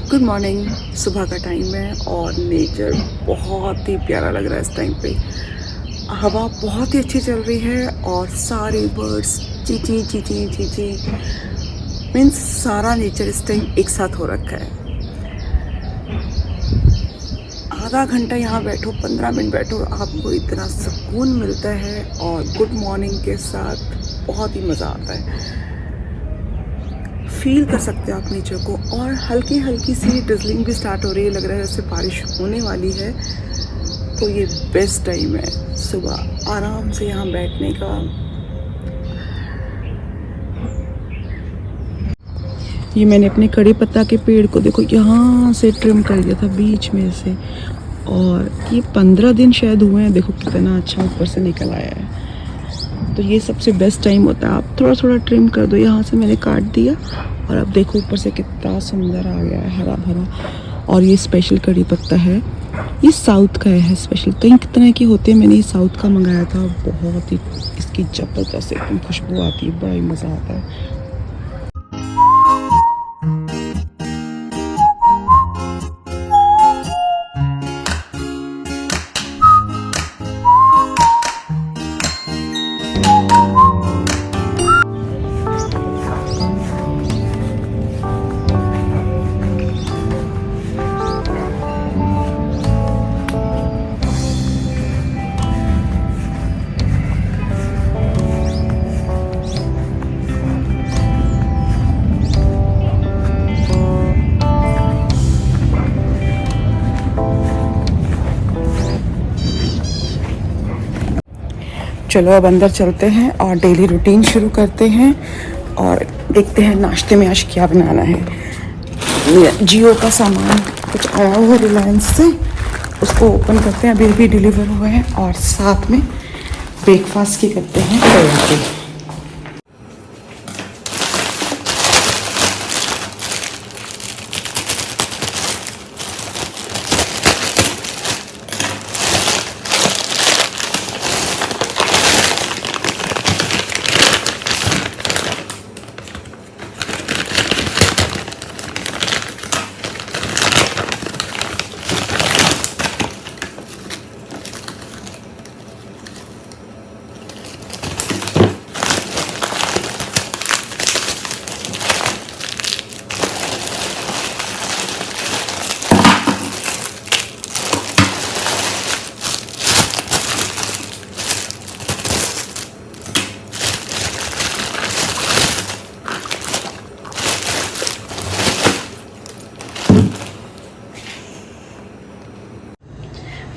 Good morning. सुबह का time है और नेचर बहुत ही प्यारा लग रहा है इस टाइम पे। हवा बहुत ही अच्छी चल रही है और सारे बर्ड्स चींची चींची चींची मीन्स सारा नेचर इस टाइम एक साथ हो रखा है। आधा घंटा यहाँ बैठो, 15 मिनट बैठो, आपको इतना सुकून मिलता है और गुड मॉर्निंग के साथ बहुत ही मज़ा आता है। फील कर सकते हो आप नेचर को। और हल्की हल्की सी ड्रिजलिंग भी स्टार्ट हो रही है, लग रहा है जैसे बारिश होने वाली है। तो ये बेस्ट टाइम है सुबह आराम से यहाँ बैठने का। ये मैंने अपने कड़ी पत्ता के पेड़ को देखो यहाँ से ट्रिम कर दिया था बीच में से, और ये 15 दिन शायद हुए हैं। देखो कितना अच्छा ऊपर से निकल आया है। तो ये सबसे बेस्ट टाइम होता है, आप थोड़ा थोड़ा ट्रिम कर दो। यहाँ से मैंने काट दिया और अब देखो ऊपर से कितना सुंदर आ गया है, हरा भरा। और ये स्पेशल कड़ी पत्ता है, ये साउथ का है स्पेशल। कई तरह के होते हैं, मैंने ये साउथ का मंगाया था। बहुत ही इसकी ज़बरदस्त एकदम खुशबू आती है, बड़ा ही मज़ा आता है। चलो अब अंदर चलते हैं और डेली रूटीन शुरू करते हैं और देखते हैं नाश्ते में आज क्या बनाना है। जियो का सामान कुछ आया हुआ है रिलायंस से, उसको ओपन करते हैं। अभी अभी डिलीवर हुआ है और साथ में ब्रेकफास्ट की करते हैं तैयारी।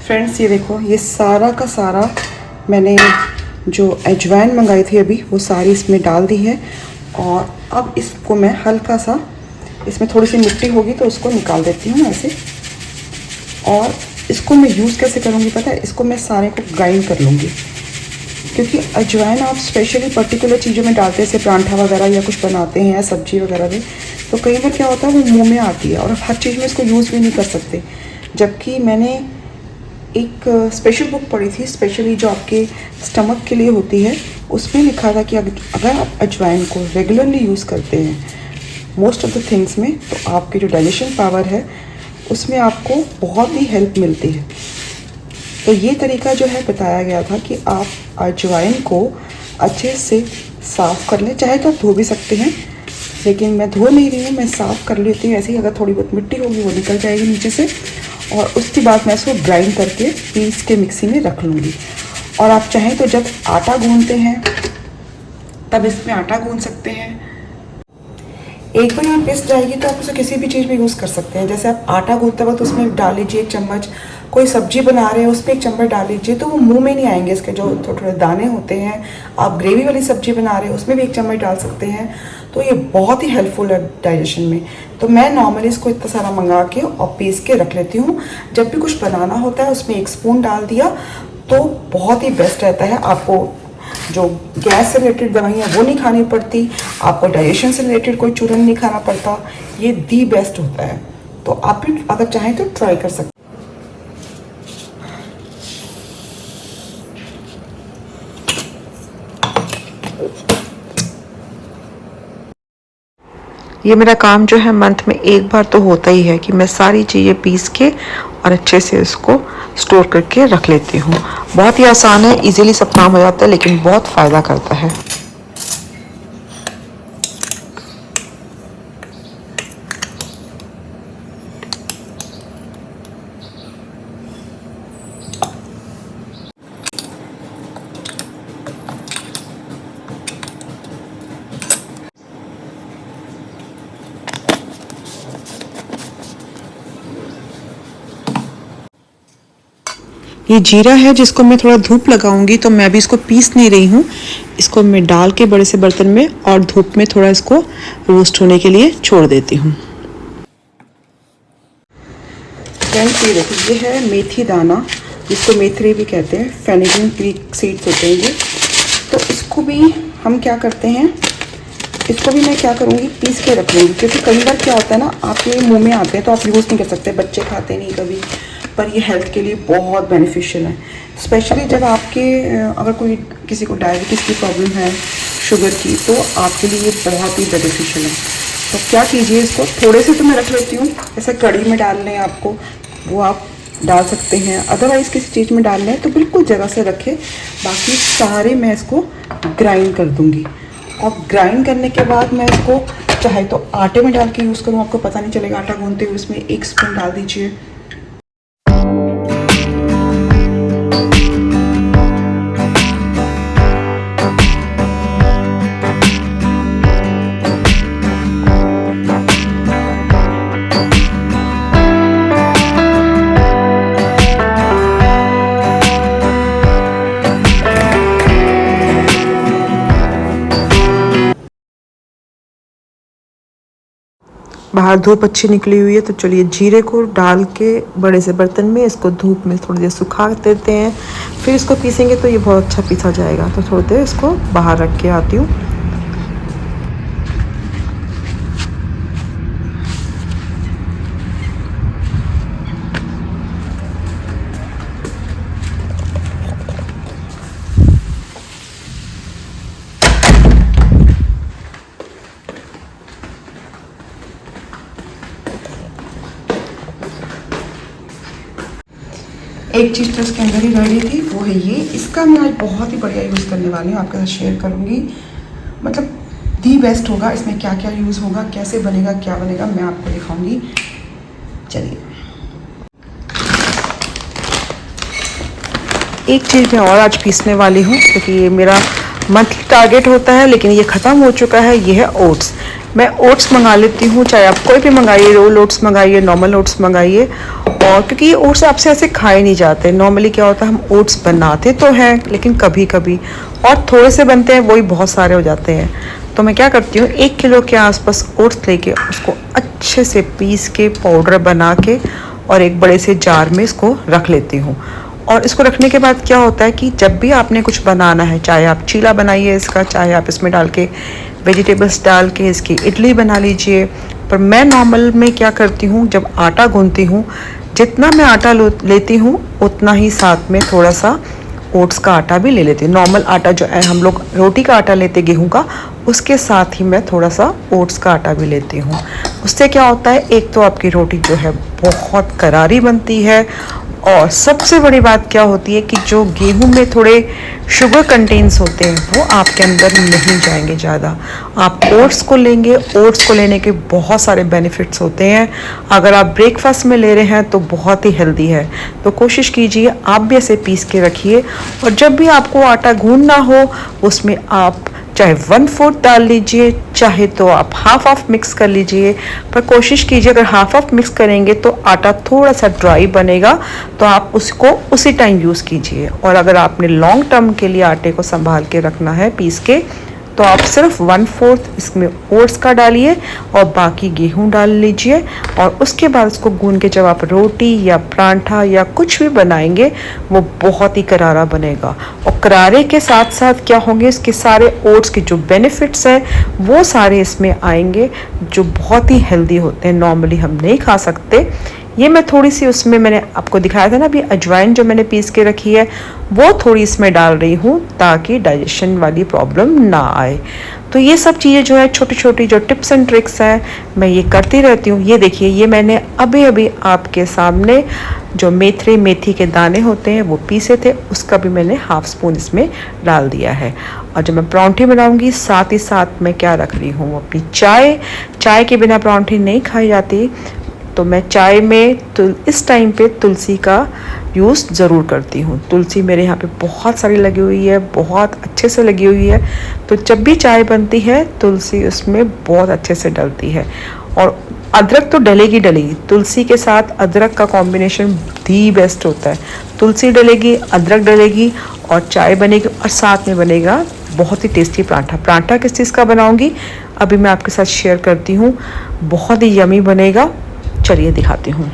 फ्रेंड्स ये देखो, ये सारा का सारा मैंने जो अजवाइन मंगाई थी अभी, वो सारी इसमें डाल दी है। और अब इसको मैं हल्का सा, इसमें थोड़ी सी मिट्टी होगी तो उसको निकाल देती हूँ ऐसे। और इसको मैं यूज़ कैसे करूँगी पता है, इसको मैं सारे को ग्राइंड कर लूँगी। क्योंकि अजवाइन आप स्पेशली पर्टिकुलर चीज़ों में डालते हैं, जैसे परांठा वगैरह या कुछ बनाते हैं या सब्जी वगैरह में, तो कई बार क्या होता है वो मुँह में आती है और हर चीज़ में इसको यूज़ भी नहीं कर सकते। जबकि मैंने एक स्पेशल बुक पढ़ी थी, स्पेशली जो आपके स्टमक के लिए होती है, उसमें लिखा था कि अगर आप अजवाइन को रेगुलरली यूज़ करते हैं मोस्ट ऑफ द थिंग्स में, तो आपकी जो डाइजेशन पावर है उसमें आपको बहुत ही हेल्प मिलती है। तो ये तरीका जो है बताया गया था कि आप अजवाइन को अच्छे से साफ़ कर लें। चाहे तो आप धो भी सकते हैं, लेकिन मैं धो नहीं रही हूँ, मैं साफ़ कर लेती हूँ ऐसे ही। अगर थोड़ी बहुत मिट्टी होगी वो निकल जाएगी नीचे से। और उसके बाद मैं इसको ग्राइंड करके पीस के मिक्सी में रख लूँगी। और आप चाहें तो जब आटा गूंथते हैं तब इसमें आटा गूंथ सकते हैं। एक बार यहाँ पिस जाएगी तो आप उसे किसी भी चीज़ में यूज़ कर सकते हैं। जैसे आप आटा गूंथते वक्त उसमें डाल लीजिए 1 चम्मच, कोई सब्जी बना रहे हैं उसमें 1 चम्मच डाल लीजिए, तो वो मुंह में नहीं आएंगे इसके जो थोड़े थोड़े दाने होते हैं। आप ग्रेवी वाली सब्जी बना रहे हैं उसमें भी 1 चम्मच डाल सकते हैं। तो ये बहुत ही हेल्पफुल है डाइजेशन में। तो मैं नॉर्मली इसको इतना सारा मंगा के और पीस के रख लेती हूँ। जब भी कुछ बनाना होता है उसमें 1 स्पून डाल दिया तो बहुत ही बेस्ट रहता है। आपको जो गैस से रिलेटेड दवाइयाँ वो नहीं खानी पड़ती, आपको डाइजेशन से रिलेटेड कोई चूरन नहीं खाना पड़ता। ये दी बेस्ट होता है। तो आप भी अगर चाहें तो ट्राई कर सकते हैं। ये मेरा काम जो है मंथ में एक बार तो होता ही है कि मैं सारी चीज़ें पीस के और अच्छे से इसको स्टोर करके रख लेती हूँ। बहुत ही आसान है, इजीली सब काम हो जाता है, लेकिन बहुत फ़ायदा करता है। ये जीरा है जिसको मैं थोड़ा धूप लगाऊंगी, तो मैं अभी इसको पीस नहीं रही हूँ। इसको मैं डाल के बड़े से बर्तन में और धूप में थोड़ा इसको रोस्ट होने के लिए छोड़ देती हूँ। फ्रेंड्स ये देखिए, ये है मेथी दाना, जिसको मेथरी भी कहते हैं, फेनिग्रीक सीड्स होते हैं ये। तो इसको भी हम क्या करते हैं, इसको भी मैं क्या करूँगी, पीस के रख लूँगी, क्योंकि कई बार क्या होता है ना, आपके मुंह में आते हैं तो आप यूज़ नहीं कर सकते, बच्चे खाते नहीं कभी, पर ये हेल्थ के लिए बहुत बेनिफिशियल है। स्पेशली जब आपके अगर कोई किसी को डायबिटीज़ की प्रॉब्लम है, शुगर की, तो आपके लिए ये बहुत ही बेनिफिशियल है। अब क्या कीजिए, इसको थोड़े से तो मैं रख लेती हूँ, जैसे कढ़ी में डालने आपको, वो आप डाल सकते हैं, अदरवाइज़ किसी चीज़ में डालना है तो बिल्कुल जगह से रखें। बाकी सारे मैं इसको ग्राइंड कर दूँगी, और ग्राइंड करने के बाद मैं इसको चाहे तो आटे में डाल के यूज़ करूँ, आपको पता नहीं चलेगा आटा गूंदते हुए। इसमें 1 स्पून डाल दीजिए। बाहर धूप अच्छी निकली हुई है, तो चलिए जीरे को डाल के बड़े से बर्तन में इसको धूप में थोड़ी देर सुखा देते हैं, फिर इसको पीसेंगे तो ये बहुत अच्छा पीसा जाएगा। तो थोड़ी देर इसको बाहर रख के आती हूँ। एक चीज़ तो इसके अंदर ही रह गई थी, वो है ये। इसका मैं आज बहुत ही बढ़िया यूज़ करने वाली हूँ, आपके साथ शेयर करूँगी। मतलब दी बेस्ट होगा, इसमें क्या क्या यूज़ होगा, कैसे बनेगा, क्या बनेगा, मैं आपको दिखाऊँगी। चलिए, एक चीज़ मैं और आज पीसने वाली हूँ, क्योंकि ये मेरा मंथली टारगेट होता है, लेकिन ये ख़त्म हो चुका है। ये है ओट्स। मैं ओट्स मंगा लेती हूँ, चाहे आप कोई भी मंगाइए, रोल ओट्स मंगाइए, नॉर्मल ओट्स मंगाइए। और क्योंकि ये ओट्स आपसे ऐसे खाए नहीं जाते, नॉर्मली क्या होता है, हम ओट्स बनाते तो हैं लेकिन कभी कभी, और थोड़े से बनते हैं, वही बहुत सारे हो जाते हैं। तो मैं क्या करती हूँ, 1 किलो के आसपास ओट्स लेके उसको अच्छे से पीस के पाउडर बना के और एक बड़े से जार में इसको रख लेती हूँ। और इसको रखने के बाद क्या होता है कि जब भी आपने कुछ बनाना है, चाहे आप चीला बनाइए इसका, चाहे आप इसमें डाल के वेजिटेबल्स डाल के इसकी इडली बना लीजिए। पर मैं नॉर्मल में क्या करती हूँ, जब आटा गूंथती हूँ, जितना मैं आटा लेती हूँ उतना ही साथ में थोड़ा सा ओट्स का आटा भी ले लेती हूँ। नॉर्मल आटा जो है, हम लोग रोटी का आटा लेते गेहूं का, उसके साथ ही मैं थोड़ा सा ओट्स का आटा भी लेती हूँ। उससे क्या होता है, एक तो आपकी रोटी जो है बहुत करारी बनती है, और सबसे बड़ी बात क्या होती है कि जो गेहूं में थोड़े शुगर कंटेंट्स होते हैं वो आपके अंदर नहीं जाएंगे ज़्यादा। आप ओट्स को लेंगे, ओट्स को लेने के बहुत सारे बेनिफिट्स होते हैं। अगर आप ब्रेकफास्ट में ले रहे हैं तो बहुत ही हेल्दी है। तो कोशिश कीजिए आप भी ऐसे पीस के रखिए, और जब भी आपको आटा गूंदना हो उसमें आप चाहे 1/4 डाल लीजिए, चाहे तो आप हाफ मिक्स कर लीजिए। पर कोशिश कीजिए, अगर हाफ मिक्स करेंगे तो आटा थोड़ा सा ड्राई बनेगा, तो आप उसको उसी टाइम यूज़ कीजिए। और अगर आपने लॉन्ग टर्म के लिए आटे को संभाल के रखना है पीस के, तो आप सिर्फ 1/4 इसमें ओट्स का डालिए और बाकी गेहूं डाल लीजिए। और उसके बाद उसको गूंद के जब आप रोटी या पराठा या कुछ भी बनाएंगे, वो बहुत ही करारा बनेगा। और करारे के साथ साथ क्या होंगे, इसके सारे ओट्स के जो बेनिफिट्स हैं वो सारे इसमें आएंगे, जो बहुत ही हेल्दी होते हैं, नॉर्मली हम नहीं खा सकते। ये मैं थोड़ी सी उसमें मैंने आपको दिखाया था ना अभी अजवाइन जो मैंने पीस के रखी है वो थोड़ी इसमें डाल रही हूँ ताकि डाइजेशन वाली प्रॉब्लम ना आए। तो ये सब चीज़ें जो है छोटी छोटी जो टिप्स एंड ट्रिक्स हैं मैं ये करती रहती हूँ। ये देखिए ये मैंने अभी अभी आपके सामने जो मेथी के दाने होते हैं वो पीसे थे, उसका भी मैंने हाफ स्पून इसमें डाल दिया है। और जब मैं परांठे बनाऊंगी साथ ही साथ मैं क्या रख रही हूँ अपनी चाय के बिना परांठे नहीं खाई जाती, तो मैं चाय में इस टाइम पे तुलसी का यूज़ ज़रूर करती हूँ। तुलसी मेरे यहाँ पे बहुत सारी लगी हुई है, बहुत अच्छे से लगी हुई है, तो जब भी चाय बनती है तुलसी उसमें बहुत अच्छे से डलती है। और अदरक तो डलेगी डलेगी, तुलसी के साथ अदरक का कॉम्बिनेशन दी बेस्ट होता है। तुलसी डलेगी, अदरक डलेगी और चाय बनेगी और साथ में बनेगा बहुत ही टेस्टी पराठा। पराठा किस चीज़ का बनाऊंगी अभी मैं आपके साथ शेयर करती हूँ, बहुत ही यमी बनेगा। चलिए दिखाती हूँ।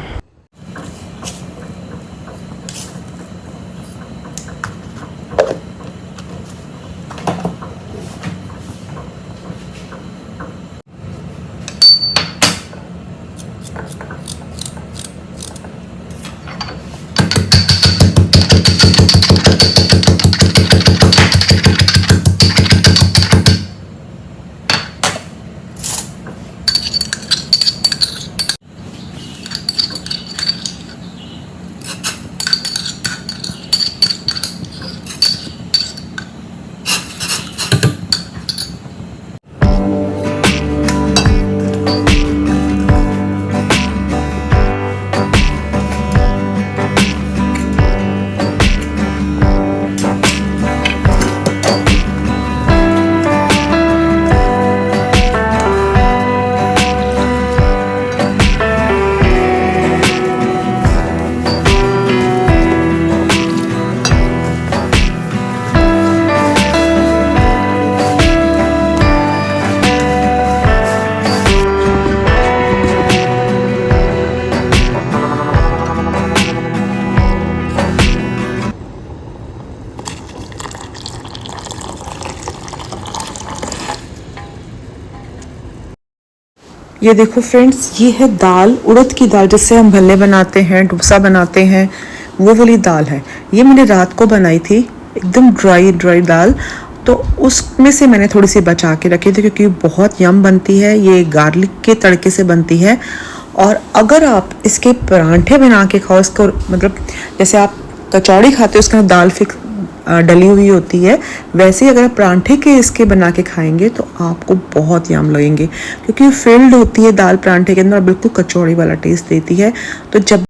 ये देखो फ्रेंड्स, ये है दाल, उड़द की दाल जिससे हम भल्ले बनाते हैं, डोसा बनाते हैं, वो वाली दाल है। ये मैंने रात को बनाई थी, एकदम ड्राई दाल, तो उसमें से मैंने थोड़ी सी बचा के रखी थी क्योंकि बहुत यम बनती है। ये गार्लिक के तड़के से बनती है। और अगर आप इसके परांठे बना के खाओ, इसको मतलब जैसे आप कचौड़ी खाते हो उसके अंदर दाल फिक्स डली हुई होती है, वैसे ही अगर आप परांठे के इसके बना के खाएंगे तो आपको बहुत यम लगेंगे क्योंकि फिल्ड होती है दाल परांठे के अंदर, बिल्कुल कचौड़ी वाला टेस्ट देती है। तो जब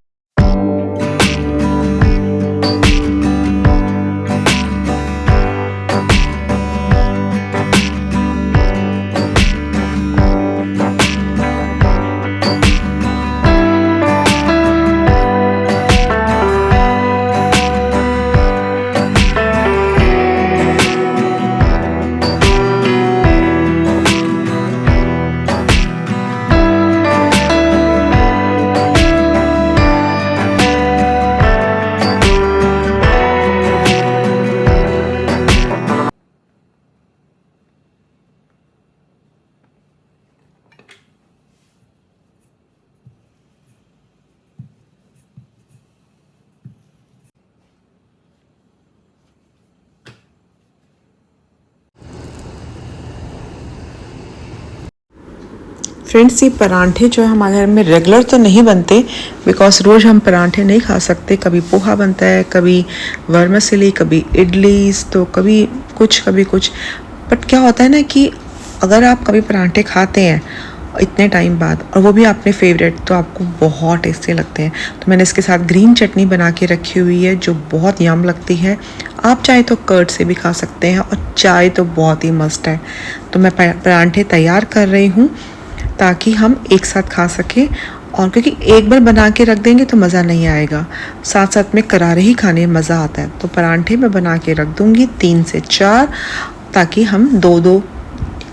फ्रेंड्स, ये परांठे जो है हमारे घर में रेगुलर तो नहीं बनते बिकॉज रोज़ हम परांठे नहीं खा सकते। कभी पोहा बनता है, कभी वर्मिसेली, कभी इडलीस, तो कभी कुछ। बट क्या होता है ना कि अगर आप कभी परांठे खाते हैं इतने टाइम बाद और वो भी आपने फेवरेट, तो आपको बहुत टेस्टी लगते हैं। तो मैंने इसके साथ ग्रीन चटनी बना के रखी हुई है जो बहुत यम लगती है। आप चाहे तो कर्ड से भी खा सकते हैं और चाय तो बहुत ही मस्त है। तो मैं परांठे तैयार कर रही हूँ ताकि हम एक साथ खा सकें, और क्योंकि एक बार बना के रख देंगे तो मज़ा नहीं आएगा, साथ साथ में करारे ही खाने में मज़ा आता है। तो परांठे मैं बना के रख दूँगी 3 से 4 ताकि हम 2-2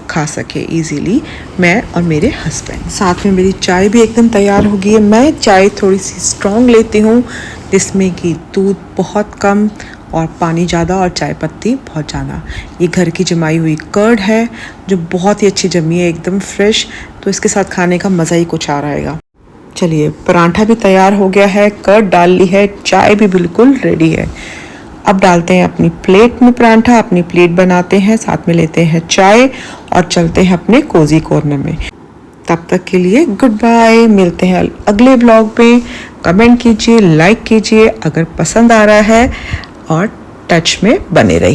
खा सके इजीली, मैं और मेरे हस्बैंड। साथ में मेरी चाय भी एकदम तैयार हो गई है। मैं चाय थोड़ी सी स्ट्रॉन्ग लेती हूँ जिसमें कि दूध बहुत कम और पानी ज़्यादा और चाय पत्ती बहुत ज़्यादा। ये घर की जमाई हुई कर्ड है जो बहुत ही अच्छी जमी है, एकदम फ्रेश, तो इसके साथ खाने का मज़ा ही कुछ आ रहेगा। चलिए परांठा भी तैयार हो गया है, कर्ड डाल ली है, चाय भी बिल्कुल रेडी है। अब डालते हैं अपनी प्लेट में परांठा, अपनी प्लेट बनाते हैं, साथ में लेते हैं चाय और चलते हैं अपने कोजी कॉर्नर में। तब तक के लिए गुड बाय, मिलते हैं अगले ब्लॉग में। कमेंट कीजिए, लाइक कीजिए अगर पसंद आ रहा है और टच में बने रहिए।